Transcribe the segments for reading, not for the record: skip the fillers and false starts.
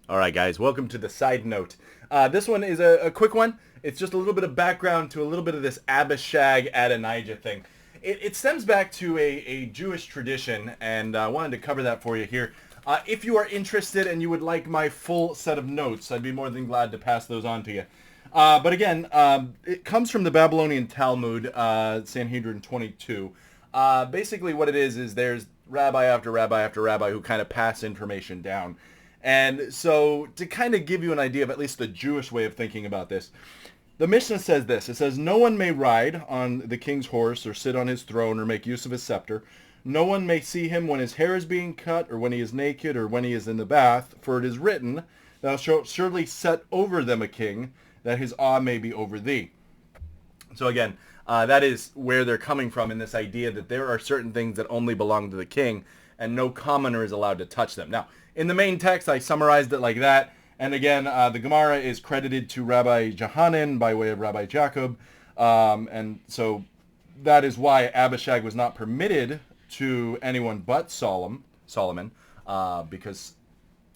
All right, guys, welcome to the side note. This one is a quick one. It's just a little bit of background to a little bit of this Abishag Adonija thing. It stems back to a Jewish tradition, and I wanted to cover that for you here. If you are interested and you would like my full set of notes, I'd be more than glad to pass those on to you. But again, it comes from the Babylonian Talmud, Sanhedrin 22. Basically what it is there's rabbi after rabbi after rabbi who kind of pass information down. And so to kind of give you an idea of at least the Jewish way of thinking about this, the Mishnah says this. It says, no one may ride on the king's horse or sit on his throne or make use of his scepter. No one may see him when his hair is being cut or when he is naked or when he is in the bath. For it is written, thou shalt surely set over them a king, that his awe may be over thee. So again, that is where they're coming from in this idea that there are certain things that only belong to the king and no commoner is allowed to touch them. Now, in the main text, I summarized it like that. And again, the Gemara is credited to Rabbi Johanan by way of Rabbi Jacob. And so that is why Abishag was not permitted to anyone but Solomon, because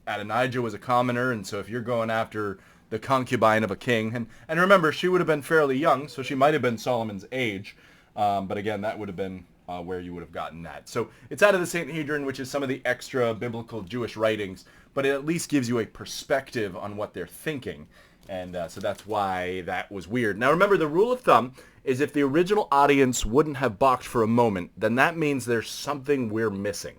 Adonija was a commoner. And so if you're going after the concubine of a king, and remember, she would have been fairly young, so she might have been Solomon's age. But again, that would have been where you would have gotten that. So it's out of the Sanhedrin, which is some of the extra biblical Jewish writings, but it at least gives you a perspective on what they're thinking. And so that's why that was weird. Now remember, the rule of thumb is if the original audience wouldn't have balked for a moment, then that means there's something we're missing.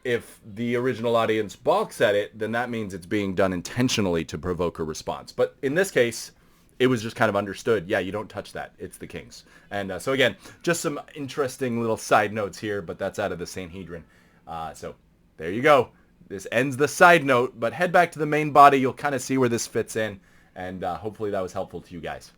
If the original audience balks at it, then that means it's being done intentionally to provoke a response. But in this case, it was just kind of understood, yeah, you don't touch that. It's the king's. And so again, just some interesting little side notes here, but that's out of the Sanhedrin. So there you go. This ends the side note, but head back to the main body. You'll kind of see where this fits in, and hopefully that was helpful to you guys.